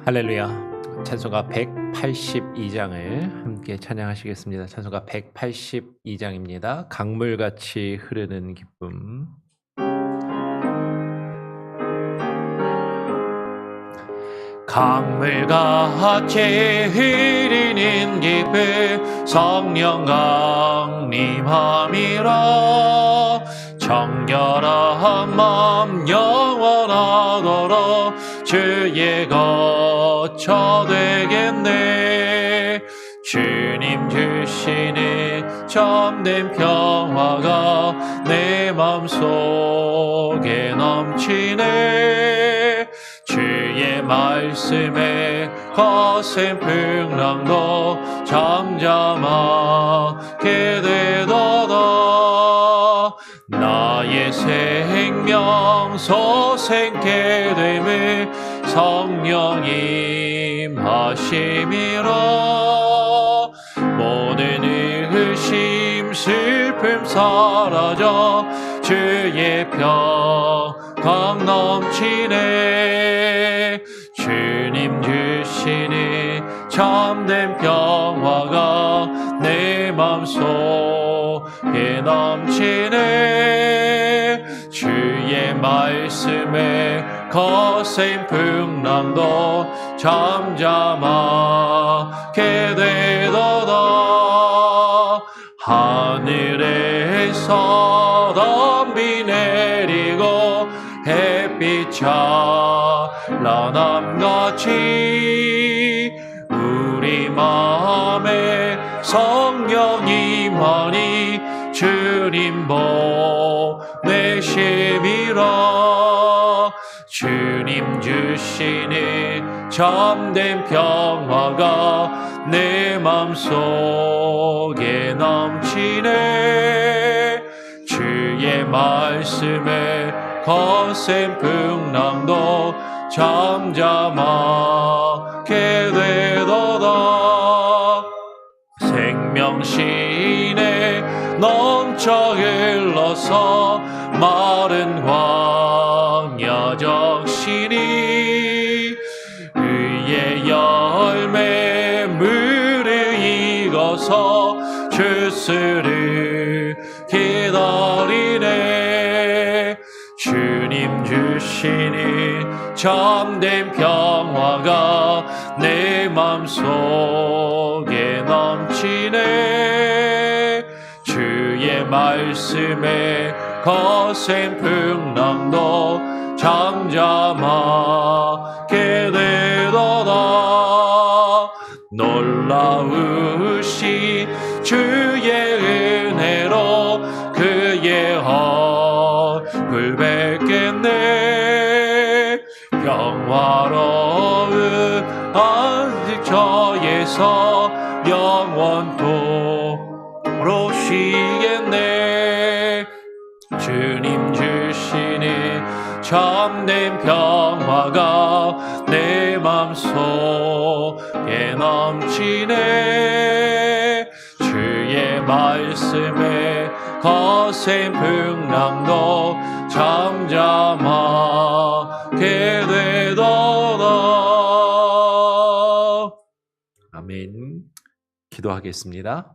할렐루야. 찬송가 182장을 함께 찬양하시겠습니다. 찬송가 182장입니다. 강물같이 흐르는 기쁨. 강물같이 흐르는 기쁨 성령 강림함이라. 정결한 마음 영원하도록 주의 거처 되겠네. 주님 주시는 참된 평화가 내 마음속에 넘치네. 주의 말씀에 거센 풍랑도 잠잠하게 되도다. 나의 생명 소생케 됨을 성령 임하심이라. 모든 의심 슬픔 사라져 주의 평강 넘치네. 주님 주시는 참된 평화가 내 마음속에 넘치네. 주의 말씀에 거센 풍랑도 잠잠하게 되도다. 하늘에서 덤비 내리고 햇빛 찬란함같이 우리 마음에 성령 임하니 주님 보내심이라. 주님 주시는 참된 평화가 내 맘속에 넘치네. 주의 말씀에 거센 풍랑도 잠잠하게 되도다. 생명신에 넘쳐 흘러서 마른 광야 적시니 의의 열매 물을 익어서 주스를 기다리네. 주님 주시는 참된 평화가 내 맘속에 넘치네. 주의 말씀에 거센 풍랑도 잠잠하게 되도다. 놀라우신 주의 은혜로 그의 얼굴 뵙겠네. 평화로운 안식처에서 영원토록 쉬겠네. 주님 주시는 참된 평화가 내 맘속에 넘치네. 주의 말씀에 거센 풍랑도 잠잠하게 되도다. 아멘. 기도하겠습니다.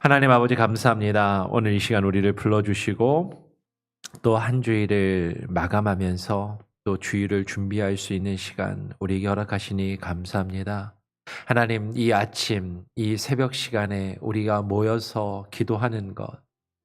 하나님 아버지 감사합니다. 오늘 이 시간 우리를 불러주시고 또 한 주일을 마감하면서 또 주일을 준비할 수 있는 시간 우리에게 허락하시니 감사합니다. 하나님, 이 아침, 이 새벽 시간에 우리가 모여서 기도하는 것,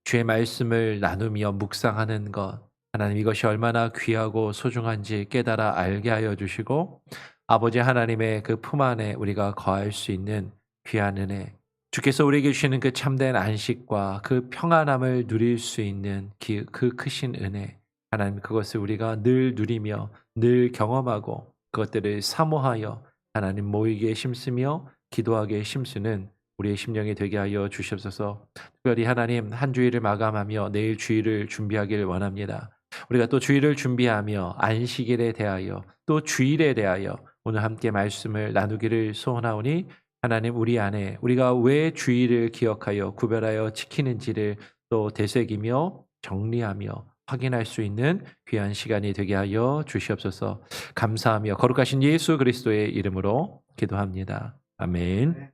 주의 말씀을 나누며 묵상하는 것, 하나님 이것이 얼마나 귀하고 소중한지 깨달아 알게 하여 주시고 아버지 하나님의 그 품 안에 우리가 거할 수 있는 귀한 은혜, 주께서 우리에게 주시는 그 참된 안식과 그 평안함을 누릴 수 있는 그 크신 은혜, 하나님 그것을 우리가 늘 누리며 늘 경험하고 그것들을 사모하여 하나님 모이기에 힘쓰며 기도하기에 힘쓰는 우리의 심령이 되게 하여 주시옵소서. 특별히 하나님 한 주일을 마감하며 내일 주일을 준비하기를 원합니다. 우리가 또 주일을 준비하며 안식일에 대하여 또 주일에 대하여 오늘 함께 말씀을 나누기를 소원하오니 하나님 우리 안에 우리가 왜 주일을 기억하여 구별하여 지키는지를 또 되새기며 정리하며 확인할 수 있는 귀한 시간이 되게 하여 주시옵소서. 감사하며 거룩하신 예수 그리스도의 이름으로 기도합니다. 아멘.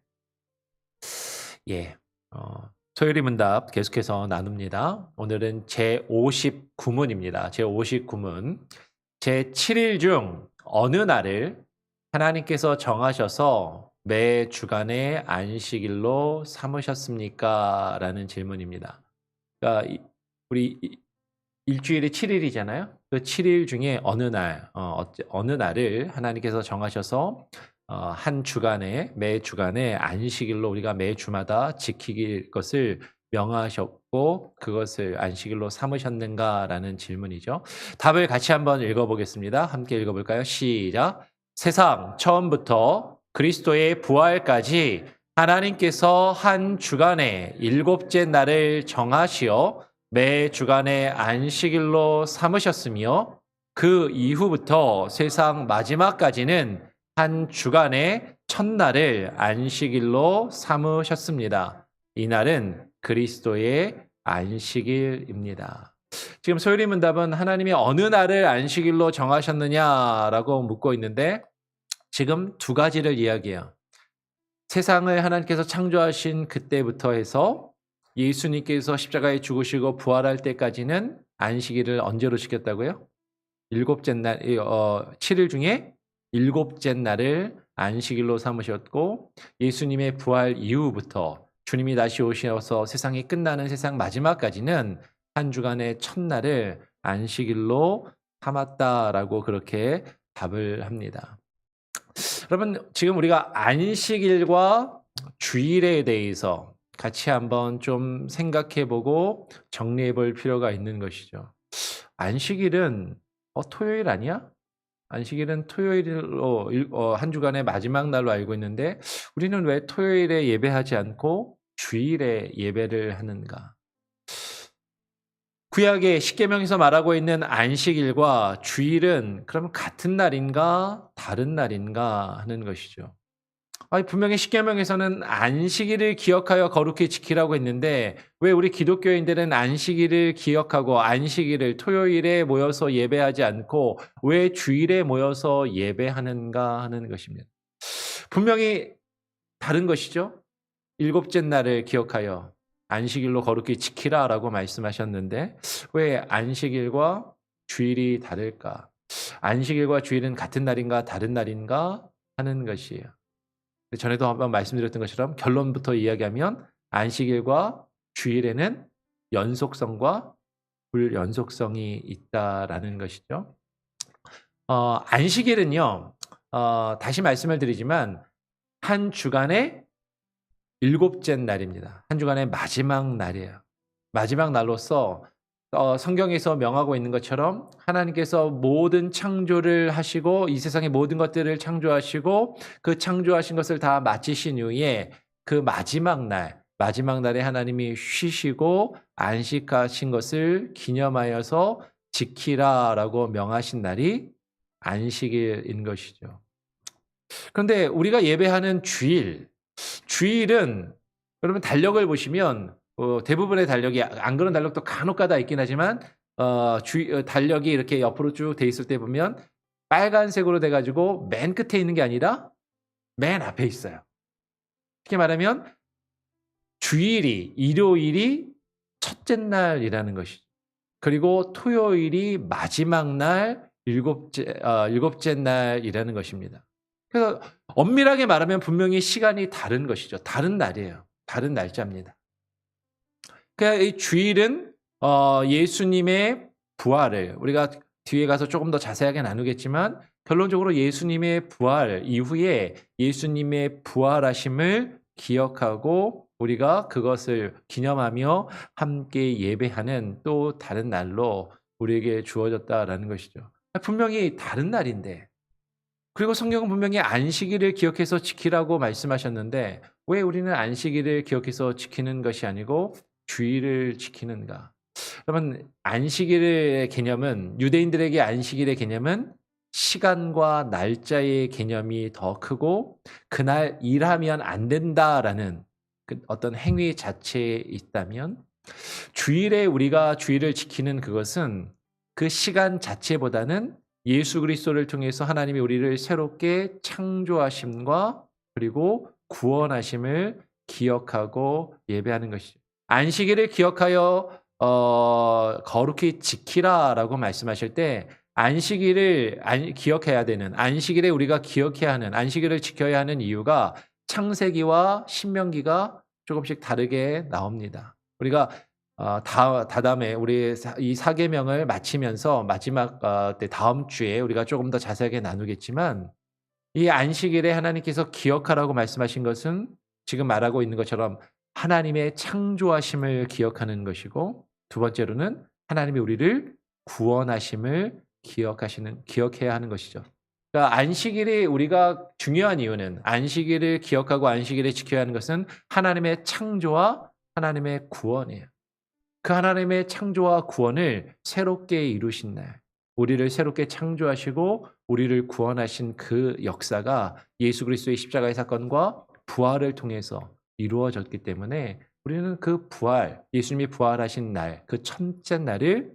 예. 토요일 문답 계속해서 나눕니다. 오늘은 제 59문입니다. 제 59문. 제 7일 중 어느 날을 하나님께서 정하셔서 매 주간의 안식일로 삼으셨습니까? 라는 질문입니다. 그러니까 우리 일주일이 7일이잖아요. 그 7일 중에 어느 날을 하나님께서 정하셔서 한 주간에 매 주간에 안식일로 우리가 매 주마다 지킬 것을 명하셨고 그것을 안식일로 삼으셨는가라는 질문이죠. 답을 같이 한번 읽어보겠습니다. 함께 읽어볼까요? 시작. 세상 처음부터 그리스도의 부활까지 하나님께서 한 주간에 일곱째 날을 정하시어 매 주간의 안식일로 삼으셨으며 그 이후부터 세상 마지막까지는 한 주간의 첫날을 안식일로 삼으셨습니다. 이날은 그리스도의 안식일입니다. 지금 소율이 문답은 하나님이 어느 날을 안식일로 정하셨느냐라고 묻고 있는데 지금 두 가지를 이야기해요. 세상을 하나님께서 창조하신 그때부터 해서 예수님께서 십자가에 죽으시고 부활할 때까지는 안식일을 언제로 지켰다고요? 7일 중에 7째 날을 안식일로 삼으셨고 예수님의 부활 이후부터 주님이 다시 오셔서 세상이 끝나는 세상 마지막까지는 한 주간의 첫날을 안식일로 삼았다라고 그렇게 답을 합니다. 여러분 지금 우리가 안식일과 주일에 대해서 같이 한번 좀 생각해보고 정리해볼 필요가 있는 것이죠. 안식일은 토요일 아니야? 안식일은 토요일로 한 주간의 마지막 날로 알고 있는데 우리는 왜 토요일에 예배하지 않고 주일에 예배를 하는가? 구약의 십계명에서 말하고 있는 안식일과 주일은 그러면 같은 날인가 다른 날인가 하는 것이죠. 분명히 십계명에서는 안식일을 기억하여 거룩히 지키라고 했는데 왜 우리 기독교인들은 안식일을 기억하고 안식일을 토요일에 모여서 예배하지 않고 왜 주일에 모여서 예배하는가 하는 것입니다. 분명히 다른 것이죠. 일곱째 날을 기억하여 안식일로 거룩히 지키라라고 말씀하셨는데 왜 안식일과 주일이 다를까? 안식일과 주일은 같은 날인가 다른 날인가 하는 것이에요. 전에도 한번 말씀드렸던 것처럼 결론부터 이야기하면 안식일과 주일에는 연속성과 불연속성이 있다라는 것이죠. 안식일은요, 다시 말씀을 드리지만 한 주간의 7째 날입니다. 한 주간의 마지막 날이에요. 마지막 날로서 성경에서 명하고 있는 것처럼 하나님께서 모든 창조를 하시고 이 세상의 모든 것들을 창조하시고 그 창조하신 것을 다 마치신 이후에 그 마지막 날에 하나님이 쉬시고 안식하신 것을 기념하여서 지키라라고 명하신 날이 안식일인 것이죠. 그런데 우리가 예배하는 주일은 여러분 달력을 보시면 대부분의 달력이 안 그런 달력도 간혹가다 있긴 하지만 달력이 이렇게 옆으로 쭉 돼 있을 때 보면 빨간색으로 돼 가지고 맨 끝에 있는 게 아니라 맨 앞에 있어요. 쉽게 말하면 일요일이 첫째 날이라는 것이죠. 그리고 토요일이 마지막 날 일곱째 날이라는 것입니다. 그래서 엄밀하게 말하면 분명히 시간이 다른 것이죠. 다른 날이에요. 다른 날짜입니다. 그러니까 이 주일은 예수님의 부활을 우리가 뒤에 가서 조금 더 자세하게 나누겠지만 결론적으로 예수님의 부활 이후에 예수님의 부활하심을 기억하고 우리가 그것을 기념하며 함께 예배하는 또 다른 날로 우리에게 주어졌다라는 것이죠. 분명히 다른 날인데 그리고 성경은 분명히 안식일을 기억해서 지키라고 말씀하셨는데 왜 우리는 안식일을 기억해서 지키는 것이 아니고 주일을 지키는가? 여러분 안식일의 개념은 유대인들에게 안식일의 개념은 시간과 날짜의 개념이 더 크고 그날 일하면 안 된다라는 그 어떤 행위 자체에 있다면 주일에 우리가 주일을 지키는 그것은 그 시간 자체보다는 예수 그리스도를 통해서 하나님이 우리를 새롭게 창조하심과 그리고 구원하심을 기억하고 예배하는 것이죠. 안식일을 기억하여 거룩히 지키라라고 말씀하실 때 안식일을 기억해야 되는, 안식일에 우리가 기억해야 하는, 안식일을 지켜야 하는 이유가 창세기와 신명기가 조금씩 다르게 나옵니다. 우리가 다음에 우리 이 사계명을 마치면서 마지막 때 다음 주에 우리가 조금 더 자세하게 나누겠지만, 이 안식일에 하나님께서 기억하라고 말씀하신 것은 지금 말하고 있는 것처럼 하나님의 창조하심을 기억하는 것이고, 두 번째로는 하나님이 우리를 구원하심을 기억해야 하는 것이죠. 그러니까 안식일이 우리가 중요한 이유는, 안식일을 기억하고 안식일을 지켜야 하는 것은 하나님의 창조와 하나님의 구원이에요. 그 하나님의 창조와 구원을 새롭게 이루신 날, 우리를 새롭게 창조하시고 우리를 구원하신 그 역사가 예수 그리스도의 십자가의 사건과 부활을 통해서 이루어졌기 때문에 우리는 그 부활, 예수님이 부활하신 날, 그 첫째 날을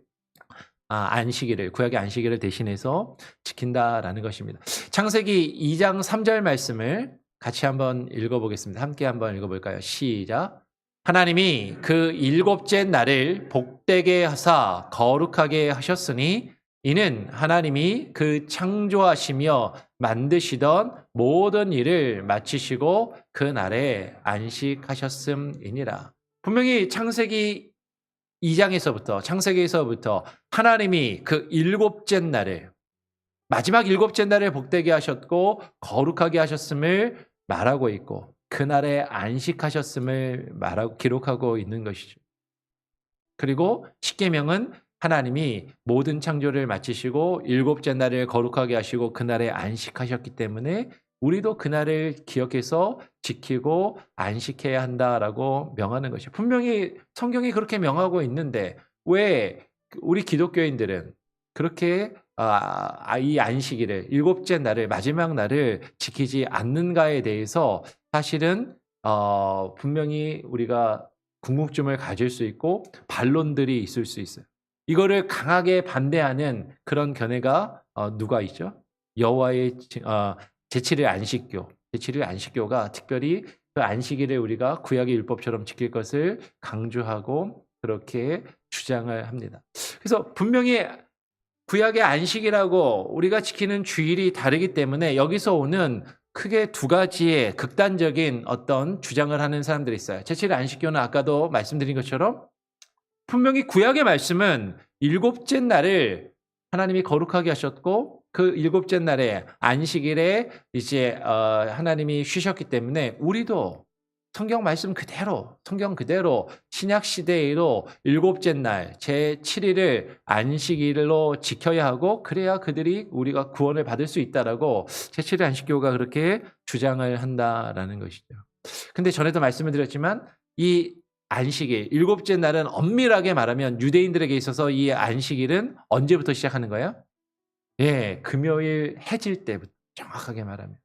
안식일을, 구약의 안식일을 대신해서 지킨다라는 것입니다. 창세기 2장 3절 말씀을 같이 한번 읽어보겠습니다. 함께 한번 읽어볼까요? 시작. 하나님이 그 일곱째 날을 복되게 하사 거룩하게 하셨으니 이는 하나님이 그 창조하시며 만드시던 모든 일을 마치시고 그 날에 안식하셨음이니라. 분명히 창세기 2장에서부터 하나님이 그 일곱째 날을, 마지막 일곱째 날을 복되게 하셨고 거룩하게 하셨음을 말하고 있고 그날에 안식하셨음을 기록하고 있는 것이죠. 그리고 십계명은 하나님이 모든 창조를 마치시고 일곱째 날을 거룩하게 하시고 그날에 안식하셨기 때문에 우리도 그날을 기억해서 지키고 안식해야 한다라고 명하는 것이죠. 분명히 성경이 그렇게 명하고 있는데 왜 우리 기독교인들은 그렇게 이 안식일을, 일곱째 날을, 마지막 날을 지키지 않는가에 대해서 사실은 분명히 우리가 궁금증을 가질 수 있고 반론들이 있을 수 있어요. 이거를 강하게 반대하는 그런 견해가 누가 있죠? 여호와의 제7일 안식교. 제7일 안식교가 특별히 그 안식일을 우리가 구약의 율법처럼 지킬 것을 강조하고 그렇게 주장을 합니다. 그래서 분명히 구약의 안식이라고 우리가 지키는 주일이 다르기 때문에 여기서 오는 크게 두 가지의 극단적인 어떤 주장을 하는 사람들이 있어요. 제7일 안식교는 아까도 말씀드린 것처럼 분명히 구약의 말씀은 일곱째 날을 하나님이 거룩하게 하셨고 그 일곱째 날에 안식일에 이제 하나님이 쉬셨기 때문에 우리도 성경 말씀 그대로, 성경 그대로 신약 시대에도 일곱째 날 제7일을 안식일로 지켜야 하고 그래야 그들이 우리가 구원을 받을 수 있다라고 제7일 안식교가 그렇게 주장을 한다라는 것이죠. 근데 전에도 말씀을 드렸지만 이 안식일, 일곱째 날은 엄밀하게 말하면 유대인들에게 있어서 이 안식일은 언제부터 시작하는 거예요? 예, 금요일 해질 때부터, 정확하게 말하면.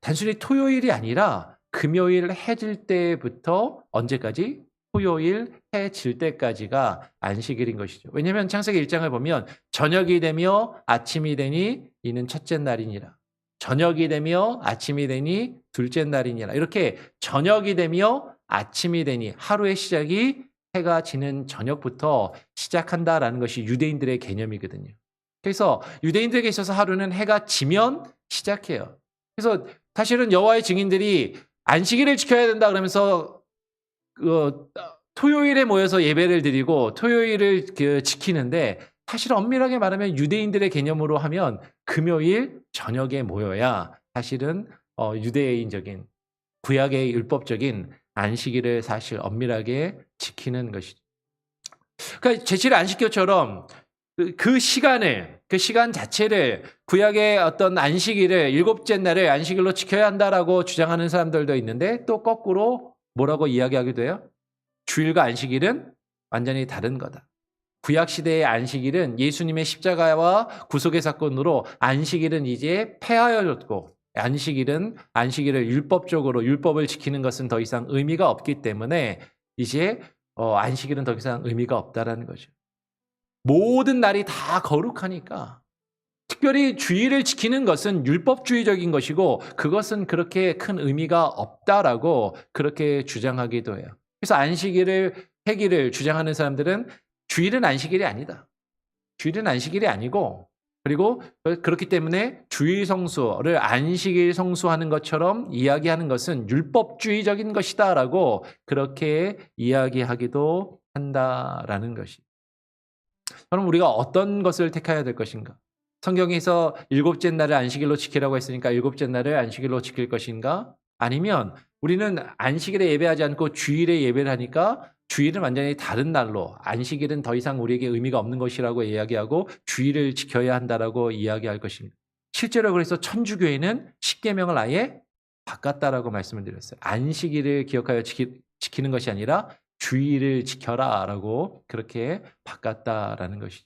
단순히 토요일이 아니라 금요일 해질 때부터 언제까지? 토요일 해 질 때까지가 안식일인 것이죠. 왜냐하면 창세기 1장을 보면 저녁이 되며 아침이 되니 이는 첫째 날이니라. 저녁이 되며 아침이 되니 둘째 날이니라. 이렇게 저녁이 되며 아침이 되니 하루의 시작이 해가 지는 저녁부터 시작한다라는 것이 유대인들의 개념이거든요. 그래서 유대인들에게 있어서 하루는 해가 지면 시작해요. 그래서 사실은 여호와의 증인들이 안식일을 지켜야 된다 그러면서 토요일에 모여서 예배를 드리고 토요일을 지키는데 사실 엄밀하게 말하면 유대인들의 개념으로 하면 금요일 저녁에 모여야 사실은 유대인적인 구약의 율법적인 안식일을 사실 엄밀하게 지키는 것이죠. 그러니까 제7일 안식교처럼 그 시간 자체를 구약의 어떤 안식일을 일곱째 날을 안식일로 지켜야 한다라고 주장하는 사람들도 있는데 또 거꾸로 뭐라고 이야기하기도 해요? 주일과 안식일은 완전히 다른 거다. 구약 시대의 안식일은 예수님의 십자가와 구속의 사건으로 안식일은 이제 폐하여졌고 안식일을 율법적으로 율법을 지키는 것은 더 이상 의미가 없기 때문에 이제 안식일은 더 이상 의미가 없다라는 거죠. 모든 날이 다 거룩하니까 특별히 주일을 지키는 것은 율법주의적인 것이고 그것은 그렇게 큰 의미가 없다라고 그렇게 주장하기도 해요. 그래서 안식일을 폐기를 주장하는 사람들은 주일은 안식일이 아니다. 주일은 안식일이 아니고 그리고 그렇기 때문에 주일 성수를 안식일 성수하는 것처럼 이야기하는 것은 율법주의적인 것이다라고 그렇게 이야기하기도 한다라는 것이. 그럼 우리가 어떤 것을 택해야 될 것인가? 성경에서 일곱째 날을 안식일로 지키라고 했으니까 일곱째 날을 안식일로 지킬 것인가? 아니면 우리는 안식일에 예배하지 않고 주일에 예배를 하니까 주일은 완전히 다른 날로 안식일은 더 이상 우리에게 의미가 없는 것이라고 이야기하고 주일을 지켜야 한다라고 이야기할 것인가? 실제로 그래서 천주교회는 십계명을 아예 바꿨다라고 말씀을 드렸어요. 안식일을 기억하여 지키는 것이 아니라 주일을 지켜라라고 그렇게 바꿨다라는 것이죠.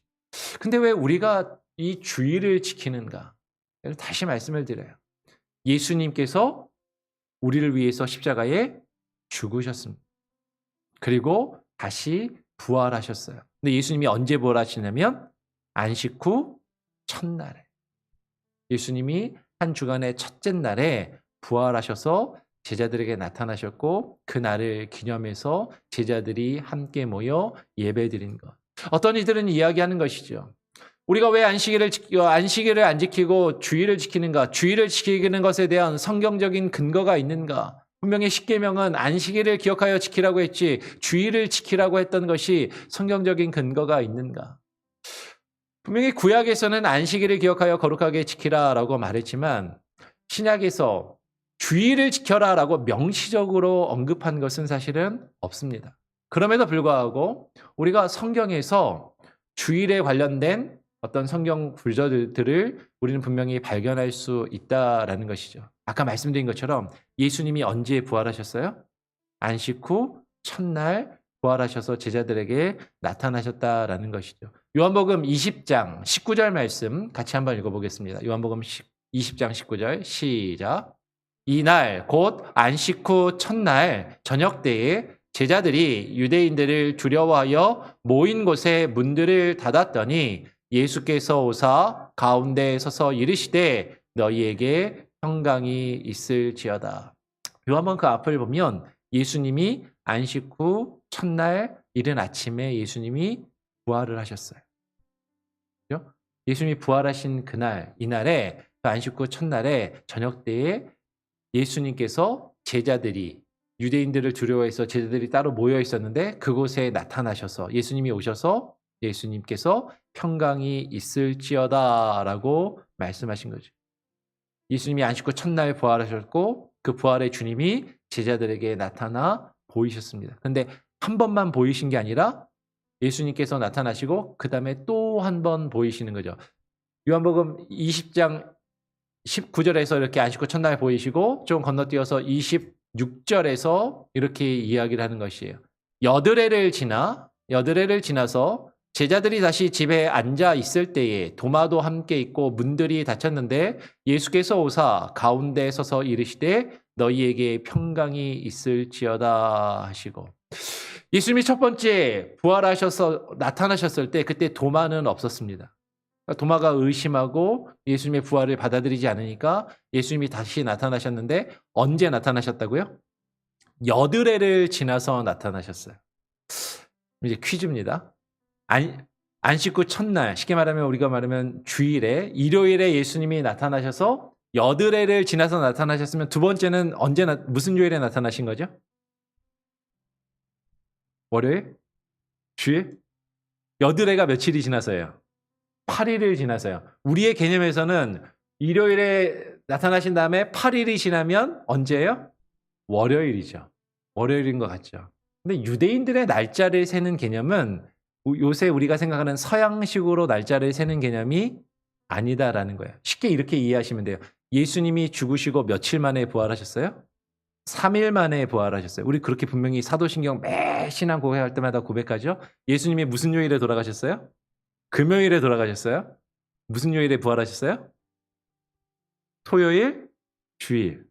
근데 왜 우리가 이 주일을 지키는가? 다시 말씀을 드려요. 예수님께서 우리를 위해서 십자가에 죽으셨습니다. 그리고 다시 부활하셨어요. 근데 예수님이 언제 부활하시냐면 안식 후 첫날에. 예수님이 한 주간의 첫째 날에 부활하셔서 제자들에게 나타나셨고 그 날을 기념해서 제자들이 함께 모여 예배드린 것. 어떤 이들은 이야기하는 것이죠. 우리가 왜 안식일을 안 지키고 주일을 지키는가? 주일을 지키는 것에 대한 성경적인 근거가 있는가? 분명히 십계명은 안식일을 기억하여 지키라고 했지 주일을 지키라고 했던 것이 성경적인 근거가 있는가? 분명히 구약에서는 안식일을 기억하여 거룩하게 지키라라고 말했지만 신약에서 주일을 지켜라라고 명시적으로 언급한 것은 사실은 없습니다. 그럼에도 불구하고 우리가 성경에서 주일에 관련된 어떤 성경 구절들을 우리는 분명히 발견할 수 있다라는 것이죠. 아까 말씀드린 것처럼 예수님이 언제 부활하셨어요? 안식 후 첫날 부활하셔서 제자들에게 나타나셨다라는 것이죠. 요한복음 20장 19절 말씀 같이 한번 읽어보겠습니다. 요한복음 20장 19절 시작. 이날 곧 안식 후 첫날 저녁 때에 제자들이 유대인들을 두려워하여 모인 곳에 문들을 닫았더니 예수께서 오사 가운데 서서 이르시되 너희에게 평강이 있을지어다. 요 한번 그 앞을 보면 예수님이 안식 후 첫날 이른 아침에 예수님이 부활을 하셨어요. 그렇죠? 예수님이 부활하신 그날 이날에 그 안식 후 첫날에 저녁 때에 예수님께서 제자들이 유대인들을 두려워해서 제자들이 따로 모여 있었는데 그곳에 나타나셔서 예수님이 오셔서 예수님께서 평강이 있을지어다라고 말씀하신 거죠. 예수님이 안식 후 첫날 부활하셨고 그 부활의 주님이 제자들에게 나타나 보이셨습니다. 그런데 한 번만 보이신 게 아니라 예수님께서 나타나시고 그 다음에 또 한 번 보이시는 거죠. 요한복음 20장 19절에서 이렇게 안식 후 첫날 보이시고 좀 건너뛰어서 26절에서 이렇게 이야기를 하는 것이에요. 여드레를 지나서 제자들이 다시 집에 앉아 있을 때에 도마도 함께 있고 문들이 닫혔는데 예수께서 오사 가운데 서서 이르시되 너희에게 평강이 있을지어다 하시고 예수님이 첫 번째 부활하셔서 나타나셨을 때 그때 도마는 없었습니다. 도마가 의심하고 예수님의 부활을 받아들이지 않으니까 예수님이 다시 나타나셨는데 언제 나타나셨다고요? 여드레를 지나서 나타나셨어요. 이제 퀴즈입니다. 안식 후 첫날, 쉽게 말하면 우리가 말하면 주일에 일요일에 예수님이 나타나셔서 여드레를 지나서 나타나셨으면 두 번째는 무슨 요일에 나타나신 거죠? 월요일? 주일? 여드레가 며칠이 지나서요? 8일을 지나서요. 우리의 개념에서는 일요일에 나타나신 다음에 8일이 지나면 언제예요? 월요일이죠. 월요일인 것 같죠. 근데 유대인들의 날짜를 세는 개념은 요새 우리가 생각하는 서양식으로 날짜를 세는 개념이 아니다라는 거예요. 쉽게 이렇게 이해하시면 돼요. 예수님이 죽으시고 며칠 만에 부활하셨어요? 3일 만에 부활하셨어요. 우리 그렇게 분명히 사도신경 매 신앙 고백할 때마다 고백하죠. 예수님이 무슨 요일에 돌아가셨어요? 금요일에 돌아가셨어요? 무슨 요일에 부활하셨어요? 토요일, 주일.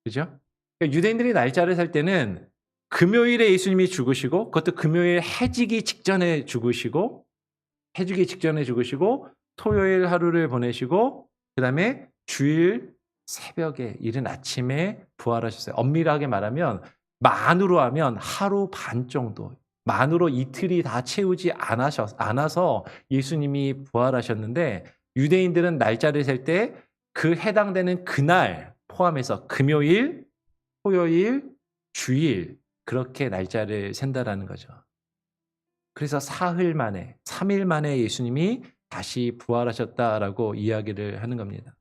그죠? 그러니까 유대인들이 날짜를 살 때는 금요일에 예수님이 죽으시고 그것도 금요일 해지기 직전에 죽으시고 토요일 하루를 보내시고 그다음에 주일 새벽에 이른 아침에 부활하셨어요. 엄밀하게 말하면 만으로 하면 하루 반 정도, 만으로 이틀이 다 채우지 않아서 예수님이 부활하셨는데 유대인들은 날짜를 셀 때 그 해당되는 그날 포함해서 금요일, 토요일, 주일 그렇게 날짜를 센다라는 거죠. 그래서 사흘 만에, 3일 만에 예수님이 다시 부활하셨다라고 이야기를 하는 겁니다.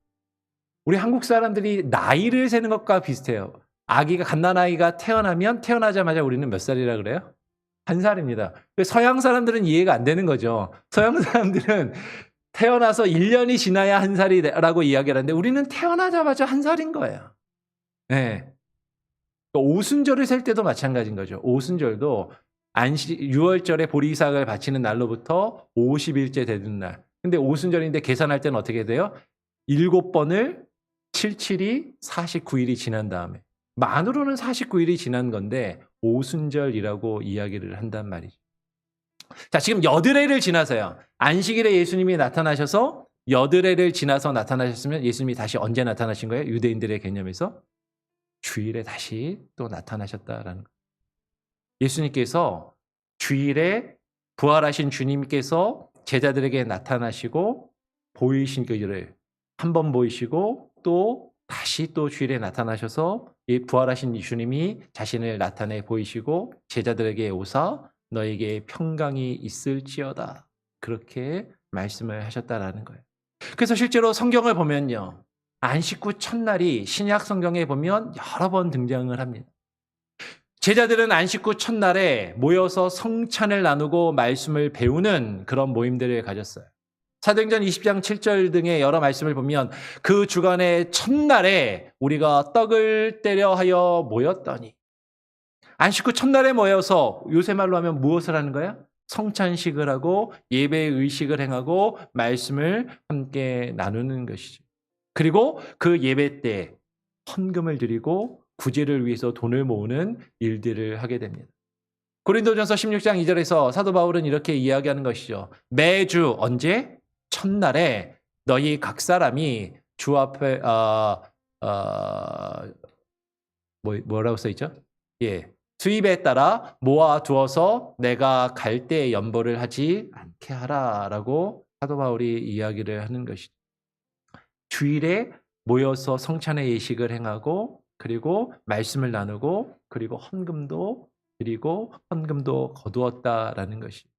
우리 한국 사람들이 나이를 세는 것과 비슷해요. 아기가 갓난아이가 태어나자마자 우리는 몇 살이라 그래요? 1살입니다. 서양 사람들은 이해가 안 되는 거죠. 서양 사람들은 태어나서 1년이 지나야 1살이라고 이야기를 하는데 우리는 태어나자마자 1살인 거예요. 네. 오순절을 셀 때도 마찬가지인 거죠. 오순절도 6월절에 보리삭을 바치는 날로부터 50일째 되는 날. 근데 오순절인데 계산할 때는 어떻게 돼요? 7번을 77이 49일이 지난 다음에 만으로는 49일이 지난 건데 오순절이라고 이야기를 한단 말이죠. 자, 지금 여드레를 지나서요. 안식일에 예수님이 나타나셔서 여드레를 지나서 나타나셨으면 예수님이 다시 언제 나타나신 거예요? 유대인들의 개념에서 주일에 다시 또 나타나셨다라는 거예요. 예수님께서 주일에 부활하신 주님께서 제자들에게 나타나시고 보이신 그 일을 한 번 보이시고 또 다시 또 주일에 나타나셔서 이 부활하신 주님이 자신을 나타내 보이시고 제자들에게 오사 너에게 평강이 있을지어다 그렇게 말씀을 하셨다라는 거예요. 그래서 실제로 성경을 보면요. 안식 후 첫날이 신약 성경에 보면 여러 번 등장을 합니다. 제자들은 안식 후 첫날에 모여서 성찬을 나누고 말씀을 배우는 그런 모임들을 가졌어요. 사도행전 20장 7절 등의 여러 말씀을 보면 그 주간의 첫날에 우리가 떡을 떼려 하여 모였더니 안식 후 첫날에 모여서 요새 말로 하면 무엇을 하는 거야? 성찬식을 하고 예배의 의식을 행하고 말씀을 함께 나누는 것이죠. 그리고 그 예배 때 헌금을 드리고 구제를 위해서 돈을 모으는 일들을 하게 됩니다. 고린도전서 16장 2절에서 사도 바울은 이렇게 이야기하는 것이죠. 매주 언제? 첫날에 너희 각 사람이 주 앞에 뭐라고 써 있죠? 예, 수입에 따라 모아 두어서 내가 갈 때 연보를 하지 않게 하라라고 사도 바울이 이야기를 하는 것이죠. 주일에 모여서 성찬의 예식을 행하고 그리고 말씀을 나누고 그리고 헌금도 드리고 헌금도 거두었다라는 것이죠.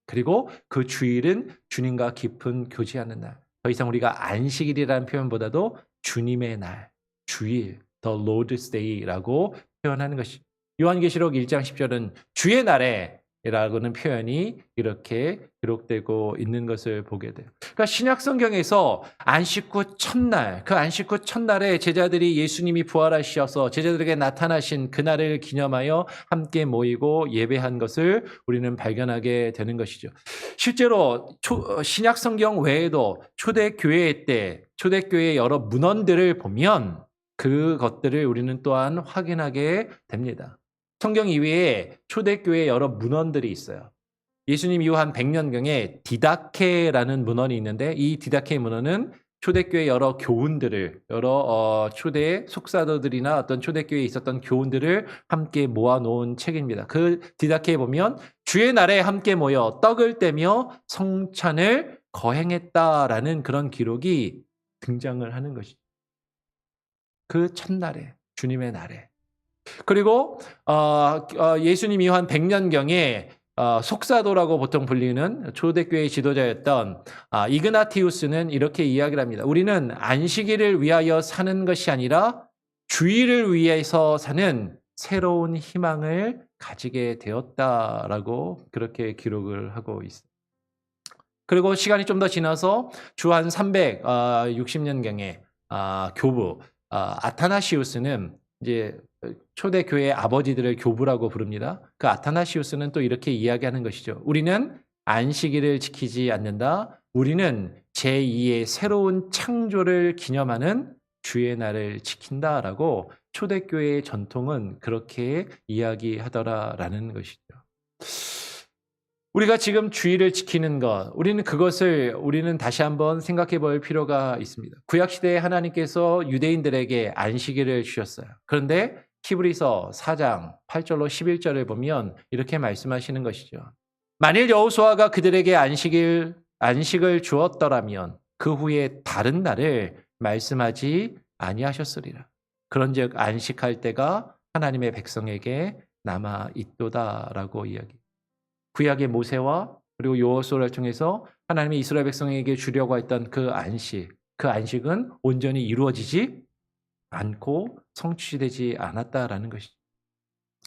그리고 그 주일은 주님과 깊은 교제하는 날. 더 이상 우리가 안식일이라는 표현보다도 주님의 날, 주일, the Lord's Day라고 표현하는 것이죠. 요한계시록 1장 10절은 주의 날에 라고는 표현이 이렇게 기록되고 있는 것을 보게 돼요. 그러니까 신약 성경에서 안식 후 첫날, 그 안식 후 첫날에 제자들이 예수님이 부활하셔서 제자들에게 나타나신 그날을 기념하여 함께 모이고 예배한 것을 우리는 발견하게 되는 것이죠. 실제로 신약 성경 외에도 초대교회 때 초대교회의 여러 문헌들을 보면 그것들을 우리는 또한 확인하게 됩니다. 성경 이외에 초대교회의 여러 문헌들이 있어요. 예수님 이후 한 100년경에 디다케라는 문헌이 있는데 이 디다케 문헌은 초대교회 여러 교훈들을 여러 초대 속사도들이나 어떤 초대교회에 있었던 교훈들을 함께 모아놓은 책입니다. 그 디다케에 보면 주의 날에 함께 모여 떡을 떼며 성찬을 거행했다라는 그런 기록이 등장을 하는 것이죠. 그 첫날에 주님의 날에 그리고 예수님 이후 한 100년경에 속사도라고 보통 불리는 초대교회의 지도자였던 이그나티우스는 이렇게 이야기를 합니다. 우리는 안식일을 위하여 사는 것이 아니라 주일을 위해서 사는 새로운 희망을 가지게 되었다라고 그렇게 기록을 하고 있습니다. 그리고 시간이 좀 더 지나서 주 한 360년경에 교부 아타나시우스는 이제 초대교회의 아버지들을 교부라고 부릅니다. 그 아타나시우스는 또 이렇게 이야기하는 것이죠. 우리는 안식일을 지키지 않는다. 우리는 제2의 새로운 창조를 기념하는 주의 날을 지킨다라고 초대교회의 전통은 그렇게 이야기하더라라는 것이죠. 우리가 지금 주의를 지키는 것, 우리는 다시 한번 생각해 볼 필요가 있습니다. 구약 시대에 하나님께서 유대인들에게 안식일을 주셨어요. 그런데 히브리서 4장 8절로 11절을 보면 이렇게 말씀하시는 것이죠. 만일 여호수아가 그들에게 안식을 주었더라면 그 후에 다른 날을 말씀하지 아니하셨으리라. 그런즉 안식할 때가 하나님의 백성에게 남아 있도다라고 이야기. 구약의 모세와 그리고 여호수아를 통해서 하나님이 이스라엘 백성에게 주려고 했던 그 안식은 온전히 이루어지지 않고 성취되지 않았다라는 것이죠.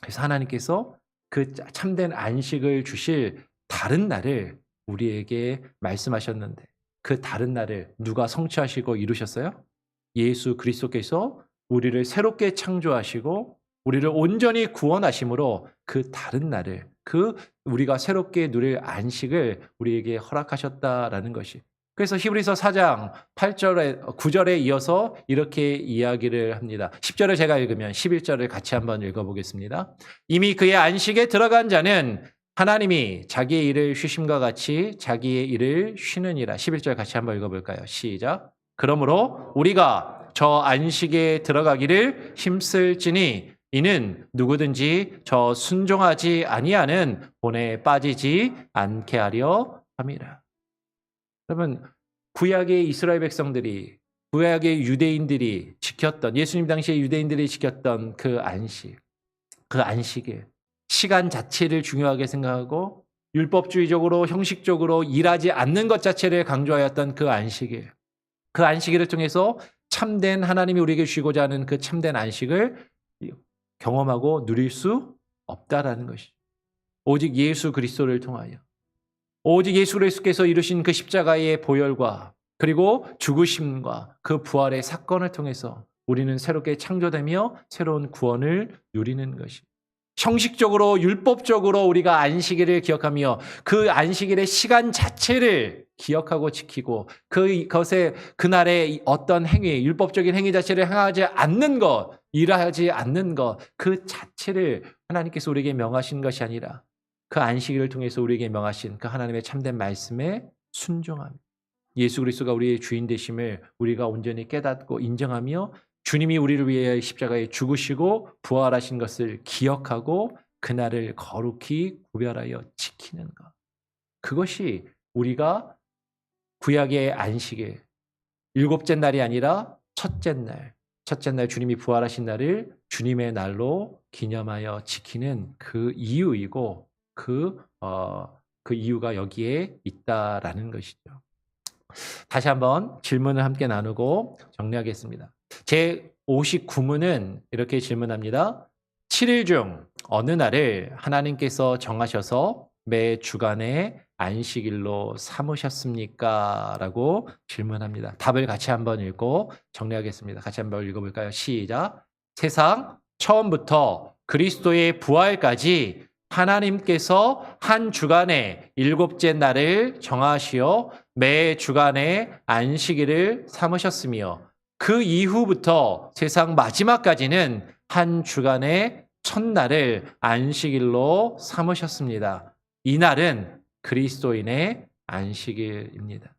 그래서 하나님께서 그 참된 안식을 주실 다른 날을 우리에게 말씀하셨는데 그 다른 날을 누가 성취하시고 이루셨어요? 예수 그리스도께서 우리를 새롭게 창조하시고 우리를 온전히 구원하심으로 그 다른 날을 우리가 새롭게 누릴 안식을 우리에게 허락하셨다라는 것이. 그래서 히브리서 4장 9절에 이어서 이렇게 이야기를 합니다. 10절을 제가 읽으면 11절을 같이 한번 읽어보겠습니다. 이미 그의 안식에 들어간 자는 하나님이 자기의 일을 쉬심과 같이 자기의 일을 쉬느니라. 11절 같이 한번 읽어볼까요? 시작. 그러므로 우리가 저 안식에 들어가기를 힘쓸지니 이는 누구든지 저 순종하지 아니하는 본에 빠지지 않게 하려 함이라. 여러분, 구약의 이스라엘 백성들이, 구약의 유대인들이 지켰던, 예수님 당시에 유대인들이 지켰던 그 안식에 시간 자체를 중요하게 생각하고 율법주의적으로 형식적으로 일하지 않는 것 자체를 강조하였던 그 안식일을 통해서 참된 하나님이 우리에게 주시고자 하는 그 참된 안식을 경험하고 누릴 수 없다라는 것이죠. 오직 예수 그리스도를 통하여, 오직 예수 그리스도께서 이루신 그 십자가의 보혈과 그리고 죽으심과 그 부활의 사건을 통해서 우리는 새롭게 창조되며 새로운 구원을 누리는 것이. 형식적으로 율법적으로 우리가 안식일을 기억하며 그 안식일의 시간 자체를 기억하고 지키고 그날의 어떤 행위, 율법적인 행위 자체를 행하지 않는 것, 일하지 않는 것, 그 자체를 하나님께서 우리에게 명하신 것이 아니라 그 안식일을 통해서 우리에게 명하신 그 하나님의 참된 말씀에 순종함. 예수 그리스도가 우리의 주인 되심을 우리가 온전히 깨닫고 인정하며 주님이 우리를 위해 십자가에 죽으시고 부활하신 것을 기억하고 그날을 거룩히 구별하여 지키는 것. 그것이 우리가 구약의 안식일, 일곱째 날이 아니라 첫째 날 주님이 부활하신 날을 주님의 날로 기념하여 지키는 그 이유이고 그 이유가 여기에 있다라는 것이죠. 다시 한번 질문을 함께 나누고 정리하겠습니다. 제 59문은 이렇게 질문합니다. 7일 중 어느 날을 하나님께서 정하셔서 매 주간의 안식일로 삼으셨습니까? 라고 질문합니다. 답을 같이 한번 읽고 정리하겠습니다. 같이 한번 읽어볼까요? 시작. 세상 처음부터 그리스도의 부활까지 하나님께서 한 주간의 일곱째 날을 정하시어 매 주간의 안식일을 삼으셨으며 그 이후부터 세상 마지막까지는 한 주간의 첫날을 안식일로 삼으셨습니다. 이 날은 그리스도인의 안식일입니다.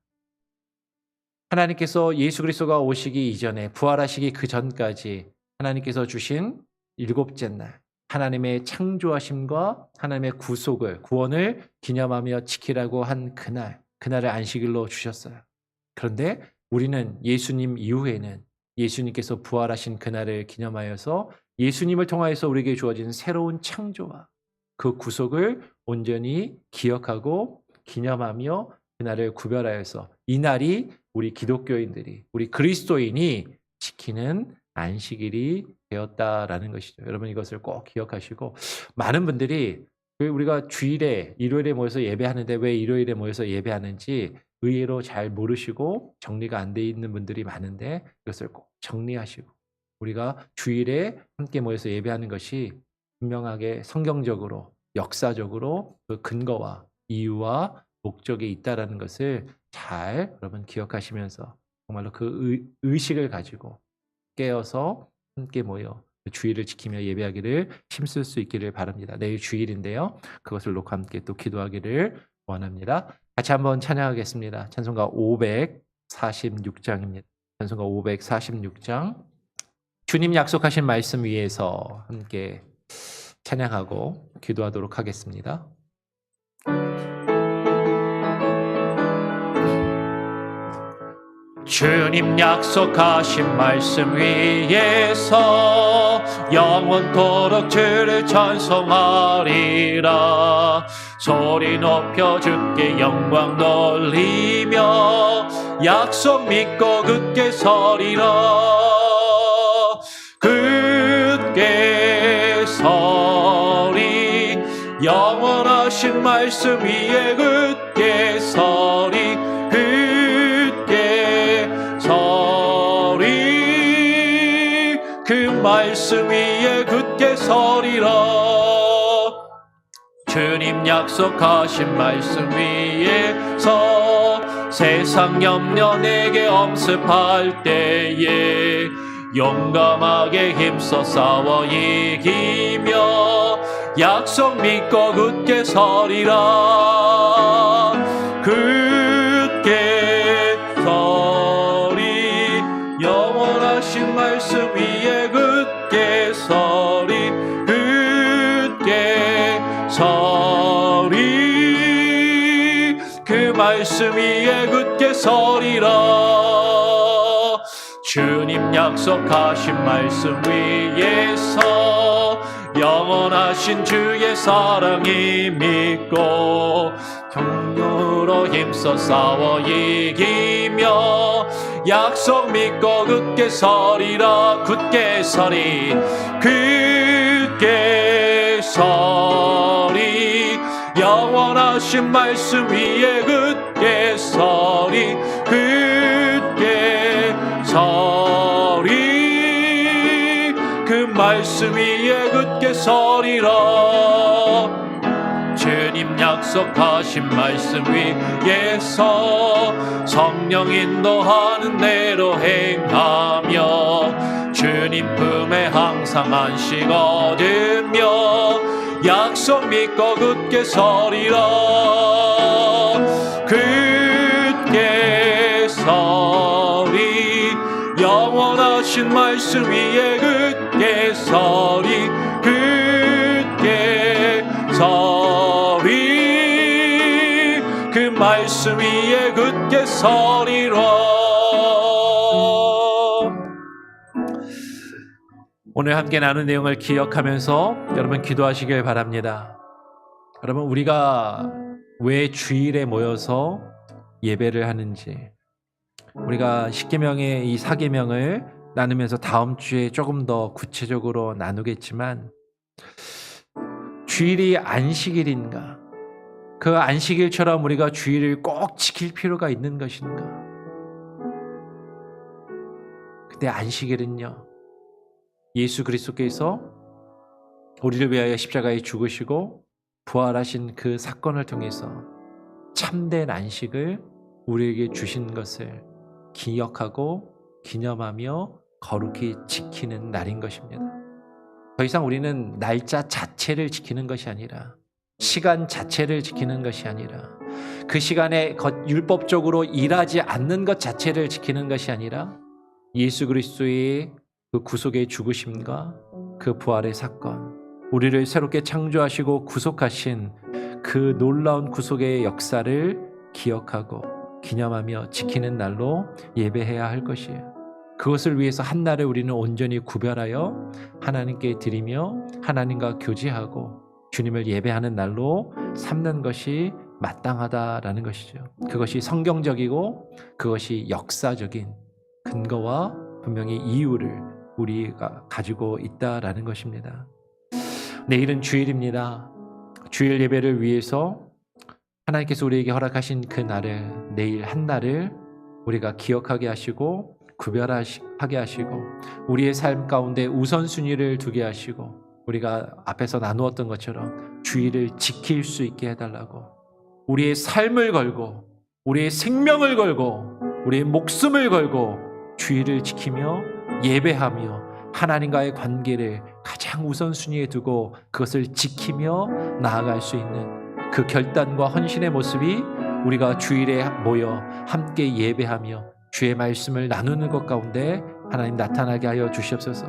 하나님께서 예수 그리스도가 오시기 이전에 부활하시기 그 전까지 하나님께서 주신 일곱째 날, 하나님의 창조하심과 하나님의 구원을 기념하며 지키라고 한 그날을 안식일로 주셨어요. 그런데 우리는 예수님 이후에는 예수님께서 부활하신 그날을 기념하여서 예수님을 통하여서 우리에게 주어진 새로운 창조와 그 구속을 온전히 기억하고 기념하며 그날을 구별하여서 이 날이 우리 기독교인들이, 우리 그리스도인이 지키는 안식일이 되었다라는 것이죠. 여러분 이것을 꼭 기억하시고, 많은 분들이 우리가 주일에 일요일에 모여서 예배하는데 왜 일요일에 모여서 예배하는지 의외로 잘 모르시고 정리가 안 돼 있는 분들이 많은데 이것을 꼭 정리하시고, 우리가 주일에 함께 모여서 예배하는 것이 분명하게 성경적으로 역사적으로 그 근거와 이유와 목적이 있다라는 것을 잘 여러분 기억하시면서 정말로 그 의식을 가지고 깨어서 함께 모여 주일을 지키며 예배하기를 힘쓸 수 있기를 바랍니다. 내일 주일인데요. 그것을 놓고 함께 또 기도하기를 원합니다. 같이 한번 찬양하겠습니다. 찬송가 546장입니다. 찬송가 546장. 주님 약속하신 말씀 위에서 함께 찬양하고 기도하도록 하겠습니다. 주님 약속하신 말씀 위에서 영원토록 주를 찬송하리라. 소리 높여 주께 영광 돌리며 약속 믿고 굳게 서리라. 굳게 서리 영원하신 말씀 위에 굳게 서리. 그 말씀 위에 굳게 서리라. 주님 약속하신 말씀 위에서 세상 염려 내게 엄습할 때에 용감하게 힘써 싸워 이기며 약속 믿고 굳게 서리라. 굳게 서리 영원하신 말씀 위에 굳게 서리. 굳게 서리 그 말씀 위에 굳게 서리라. 주님 약속하신 말씀 위에서 영원하신 주의 사랑이 믿고 경로로 힘써 싸워 이기며 약속 믿고 굳게 서리라. 굳게 서리. 굳게 서리 영원하신 말씀 위에 굳게 서리. 굳게 서리 그 말씀 위에 굳게 서리라. 주님 약속하신 말씀 위에서 성령 인도하는 대로 행하며 주님 품에 항상 안식 얻으며 약속 믿고 굳게 서리라. 굳게 서리 영원하신 말씀 위에 굳게 서리. 굳게 서리 그 말씀 위에 굳게 서리라. 오늘 함께 나눈 내용을 기억하면서 여러분 기도하시길 바랍니다. 여러분, 우리가 왜 주일에 모여서 예배를 하는지, 우리가 십계명의 이 사계명을 나누면서 다음 주에 조금 더 구체적으로 나누겠지만, 주일이 안식일인가? 그 안식일처럼 우리가 주일을 꼭 지킬 필요가 있는 것인가? 근데 안식일은요, 예수 그리스도께서 우리를 위하여 십자가에 죽으시고 부활하신 그 사건을 통해서 참된 안식을 우리에게 주신 것을 기억하고 기념하며 거룩히 지키는 날인 것입니다. 더 이상 우리는 날짜 자체를 지키는 것이 아니라, 시간 자체를 지키는 것이 아니라, 그 시간에 율법적으로 일하지 않는 것 자체를 지키는 것이 아니라, 예수 그리스도의 그 구속의 죽으심과 그 부활의 사건, 우리를 새롭게 창조하시고 구속하신 그 놀라운 구속의 역사를 기억하고 기념하며 지키는 날로 예배해야 할 것이에요. 그것을 위해서 한 날을 우리는 온전히 구별하여 하나님께 드리며 하나님과 교제하고 주님을 예배하는 날로 삼는 것이 마땅하다라는 것이죠. 그것이 성경적이고 그것이 역사적인 근거와 분명히 이유를 우리가 가지고 있다라는 것입니다. 내일은 주일입니다. 주일 예배를 위해서 하나님께서 우리에게 허락하신 그 날을, 내일 한 날을 우리가 기억하게 하시고 구별하게 하시고 우리의 삶 가운데 우선순위를 두게 하시고 우리가 앞에서 나누었던 것처럼 주일을 지킬 수 있게 해달라고, 우리의 삶을 걸고 우리의 생명을 걸고 우리의 목숨을 걸고 주일을 지키며 예배하며 하나님과의 관계를 가장 우선순위에 두고 그것을 지키며 나아갈 수 있는 그 결단과 헌신의 모습이 우리가 주일에 모여 함께 예배하며 주의 말씀을 나누는 것 가운데 하나님 나타나게 하여 주시옵소서.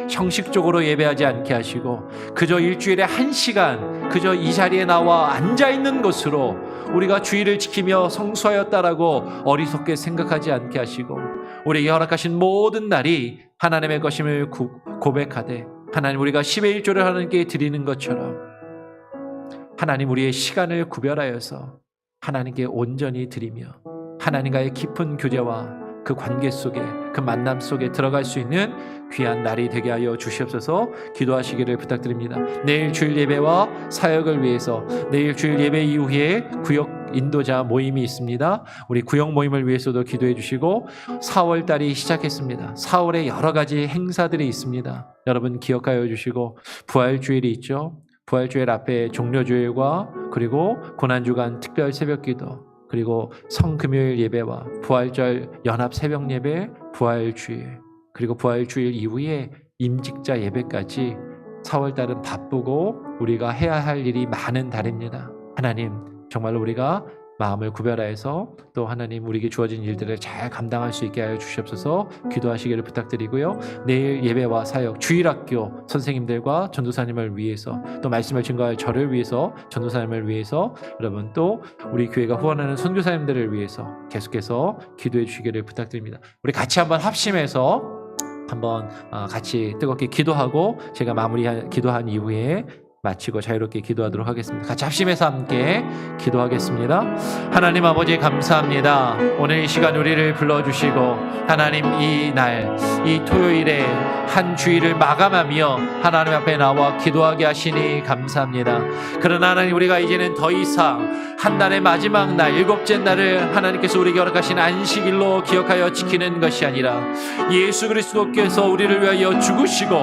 형식적으로 예배하지 않게 하시고 그저 일주일에 1시간 그저 이 자리에 나와 앉아있는 것으로 우리가 주일을 지키며 성수하였다라고 어리석게 생각하지 않게 하시고 우리에게 허락하신 모든 날이 하나님의 것임을 고백하되 하나님 우리가 10의 1조를 하나님께 드리는 것처럼 하나님 우리의 시간을 구별하여서 하나님께 온전히 드리며 하나님과의 깊은 교제와 그 관계 속에 그 만남 속에 들어갈 수 있는 귀한 날이 되게 하여 주시옵소서. 기도하시기를 부탁드립니다. 내일 주일 예배와 사역을 위해서 내일 주일 예배 이후에 구역 인도자 모임이 있습니다. 우리 구역 모임을 위해서도 기도해 주시고 4월달이 시작했습니다. 4월에 여러 가지 행사들이 있습니다. 여러분 기억하여 주시고 부활주일이 있죠. 부활주일 앞에 종료주일과 그리고 고난주간 특별 새벽기도 그리고 성금요일 예배와 부활절 연합 새벽 예배, 부활주일 그리고 부활주일 이후에 임직자 예배까지 4월달은 바쁘고 우리가 해야 할 일이 많은 달입니다. 하나님 정말로 우리가 마음을 구별하여서 또 하나님 우리에게 주어진 일들을 잘 감당할 수 있게 하여 주시옵소서. 기도하시기를 부탁드리고요. 내일 예배와 사역 주일학교 선생님들과 전도사님을 위해서 또 말씀을 증거할 저를 위해서 전도사님을 위해서 여러분 또 우리 교회가 후원하는 선교사님들을 위해서 계속해서 기도해 주시기를 부탁드립니다. 우리 같이 한번 합심해서 한번 같이 뜨겁게 기도하고 제가 기도한 이후에 마치고 자유롭게 기도하도록 하겠습니다. 같이 합심해서 함께 기도하겠습니다. 하나님 아버지 감사합니다. 오늘 이 시간 우리를 불러주시고 하나님 이 날 이 토요일에 한 주일을 마감하며 하나님 앞에 나와 기도하게 하시니 감사합니다. 그러나 하나님 우리가 이제는 더 이상 한 달의 마지막 날 7째 날을 하나님께서 우리에게 허락하신 안식일로 기억하여 지키는 것이 아니라 예수 그리스도께서 우리를 위하여 죽으시고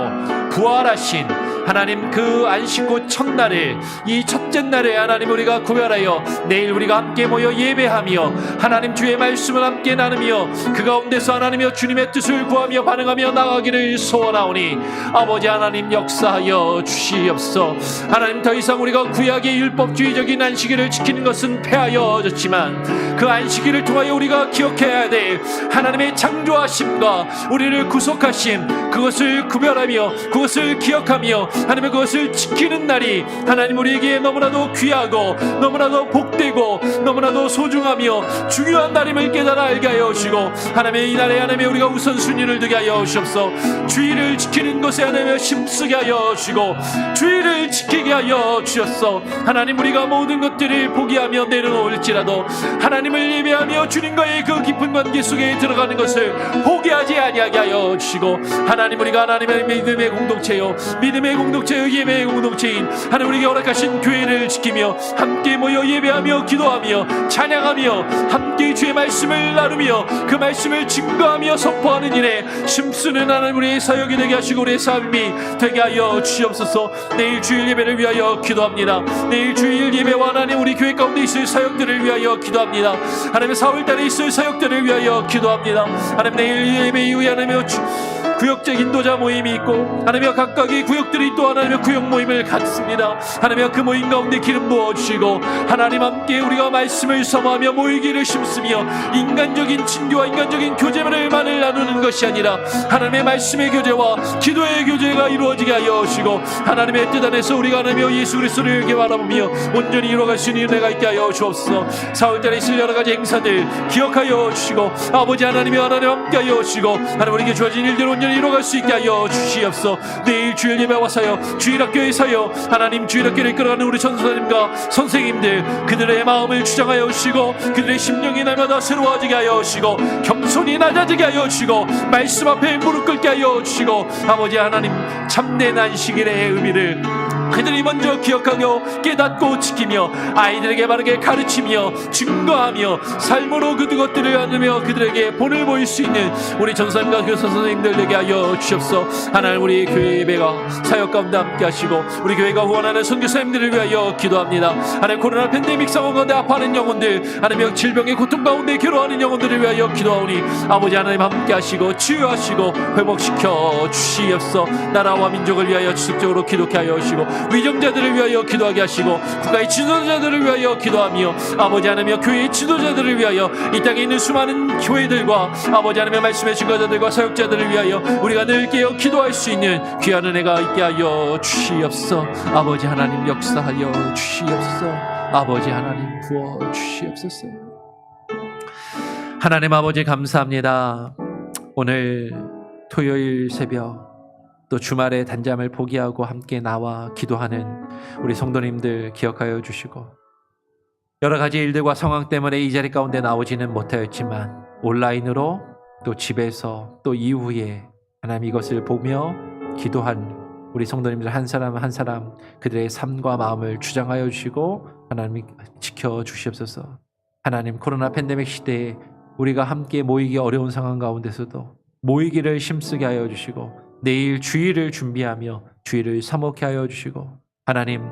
부활하신 하나님 그 안식구 첫날을 이 첫째 날에 하나님 우리가 구별하여 내일 우리가 함께 모여 예배하며 하나님 주의 말씀을 함께 나누며 그 가운데서 하나님여 주님의 뜻을 구하며 반응하며 나가기를 소원하오니 아버지 하나님 역사하여 주시옵소서. 하나님 더 이상 우리가 구약의 율법주의적인 안식일을 지키는 것은 폐하여졌지만 그 안식일을 통하여 우리가 기억해야 될 하나님의 창조하심과 우리를 구속하심 그것을 구별하며 그것을 기억하며 하나님의 그것을 지키는 날이 하나님 우리에게 너무나도 귀하고 너무나도 복되고 너무나도 소중하며 중요한 날임을 깨달아 알게 하여 주시고 하나님의 이 날에 하나님의 우리가 우선순위를 두게 하여 주시옵소서. 주의를 지키는 것에 하나님의 힘쓰게 하여 주시고 주의를 지키게 하여 주셨소. 하나님 우리가 모든 것들을 포기하며 내려놓을지라도 하나님을 예배하며 주님과의 그 깊은 관계 속에 들어가는 것을 포기하지 아니하게 하여 주시고 하나님 우리가 하나님의 믿음의 공동체요 믿음의 공동체요 예배의 공동체인 하나님 우리에게 허락하신 교회를 지키며 함께 모여 예배하며 기도하며 찬양하며 함께 주의 말씀을 나누며 그 말씀을 증거하며 선포하는 일에 힘쓰는 하나님 우리의 사역이 되게 하시고 우리의 삶이 되게 하여 주시옵소서. 내일 주일 예배를 위하여 기도합니다. 내일 주일 예배와 하나님 우리 교회 가운데 있을 사역들을 위하여 기도합니다. 하나님의 4월달에 있을 사역들을 위하여 기도합니다. 하나님 내일 예배 이후에 하나님의 구역적 인도자 모임이 있고 하나님의 각각의 구역들이 또 하나님의 구역 모임을 갖습니다. 하나님의 그 모임 가운데 기름 부어주시고 하나님 함께 우리가 말씀을 사모하며 모이기를 힘쓰며 인간적인 친교와 인간적인 교제만을 나누는 것이 아니라 하나님의 말씀의 교제와 기도의 교제가 이루어지게 하여 주시고 하나님의 뜻 안에서 우리가 하나님의 예수 그리스도를 이렇게 바라보며 온전히 이루어갈 수 있는 은혜가 있게 하여 주옵소서. 4월달에 있을 여러 가지 행사들 기억하여 주시고 아버지 하나님의 하나님 함께 하여 주시고 하나님 우리에게 주어진 일들 온전히 이루어갈 수 있게 하여 주시옵소서. 내일 주일 예배와 사역 주일학교의 사역 하나님 주일학교를 이끌어가는 우리 전도사님과 선생님들 그들의 마음을 주장하여 주시고 그들의 심령이 날마다 새로워지게 하여 주시고 겸손히 낮아지게 하여 주시고 말씀 앞에 무릎 꿇게 하여 주시고 아버지 하나님 참된 안식일의 의미를 그들이 먼저 기억하며 깨닫고 지키며 아이들에게 바르게 가르치며 증거하며 삶으로 그것들을 나누며 그들에게 본을 보일 수 있는 우리 전사님과 교사 선생님들 되게 하여 주옵소서. 하나님, 우리 교회 예배가 사역 가운데 함께 하시고 우리 교회가 후원하는 선교사님들을 위하여 기도합니다. 하나님, 코로나 팬데믹 상황 가운데 아파하는 영혼들, 하나님, 질병의 고통 가운데 괴로워하는 영혼들을 위하여 기도하오니 아버지 하나님 함께 하시고 치유하시고 회복시켜 주시옵소서. 나라와 민족을 위하여 지속적으로 기도케 하여 주시고 위정자들을 위하여 기도하게 하시고 국가의 지도자들을 위하여 기도하며 아버지 하나님, 교회의 지도자들을 위하여 이 땅에 있는 수많은 교회들과 아버지 하나님 말씀의 증거자들과 사역자들을 위하여 우리가 늘 깨어 기도할 수 있는 귀한 은혜가 있게 하여 주시옵소서. 아버지 하나님 역사하여 주시옵소서. 아버지 하나님 부어 주시옵소서. 하나님 아버지 감사합니다. 오늘 토요일 새벽 또 주말에 단잠을 포기하고 함께 나와 기도하는 우리 성도님들 기억하여 주시고 여러 가지 일들과 상황 때문에 이 자리 가운데 나오지는 못하였지만 온라인으로 또 집에서 또 이후에 하나님 이것을 보며 기도한 우리 성도님들 한 사람 한 사람 그들의 삶과 마음을 주장하여 주시고 하나님 지켜 주시옵소서. 하나님, 코로나 팬데믹 시대에 우리가 함께 모이기 어려운 상황 가운데서도 모이기를 힘쓰게 하여 주시고 내일 주일을 준비하며 주일을 사목해 하여 주시고 하나님,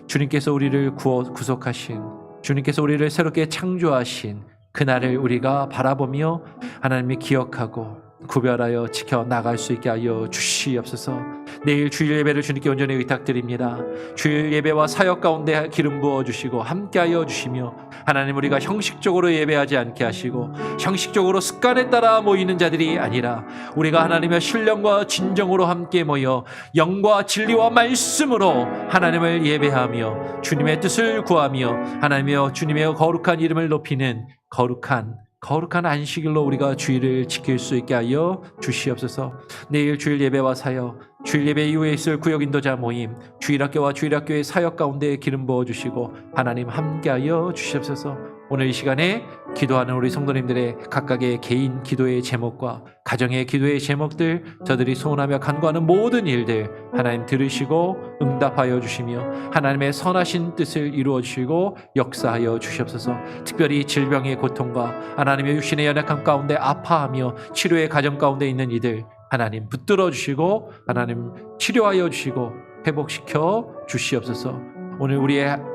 주님께서 우리를 구속하신 주님께서 우리를 새롭게 창조하신 그날을 우리가 바라보며 하나님이 기억하고 구별하여 지켜나갈 수 있게 하여 주시옵소서. 내일 주일 예배를 주님께 온전히 의탁드립니다. 주일 예배와 사역 가운데 기름 부어주시고 함께하여 주시며 하나님, 우리가 형식적으로 예배하지 않게 하시고 형식적으로 습관에 따라 모이는 자들이 아니라 우리가 하나님의 신령과 진정으로 함께 모여 영과 진리와 말씀으로 하나님을 예배하며 주님의 뜻을 구하며 하나님의 주님의 거룩한 이름을 높이는 거룩한 안식일로 우리가 주일을 지킬 수 있게 하여 주시옵소서. 내일 주일 예배와 사역, 주일 예배 이후에 있을 구역 인도자 모임, 주일학교와 주일학교의 사역 가운데 기름 부어주시고 하나님 함께하여 주시옵소서. 오늘 이 시간에 기도하는 우리 성도님들의 각각의 개인 기도의 제목과 가정의 기도의 제목들, 저들이 소원하며 간구하는 모든 일들 하나님 들으시고 응답하여 주시며 하나님의 선하신 뜻을 이루어 주시고 역사하여 주시옵소서. 특별히 질병의 고통과 하나님의 육신의 연약함 가운데 아파하며 치료의 과정 가운데 있는 이들 하나님 붙들어 주시고 하나님 치료하여 주시고 회복시켜 주시옵소서. 오늘 우리의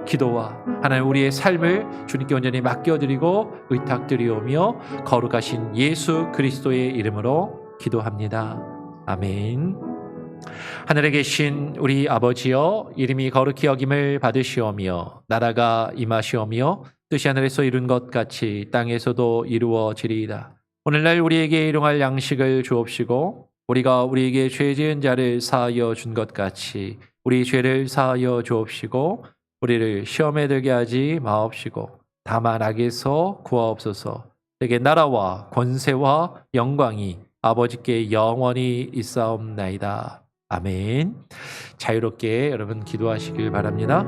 기도와 하나님 우리의 삶을 주님께 온전히 맡겨드리고 의탁드리오며 거룩하신 예수 그리스도의 이름으로 기도합니다. 아멘. 하늘에 계신 우리 아버지여, 이름이 거룩히 여김을 받으시오며 나라가 임하시오며 뜻이 하늘에서 이룬 것 같이 땅에서도 이루어지리이다. 오늘날 우리에게 일용할 양식을 주옵시고 우리가 우리에게 죄 지은 자를 사하여 준 것 같이 우리 죄를 사하여 주옵시고 우리를 시험에 들게 하지 마옵시고 다만 악에서 구하옵소서. 내게 나라와 권세와 영광이 아버지께 영원히 있사옵나이다. 아멘. 자유롭게 여러분 기도하시길 바랍니다.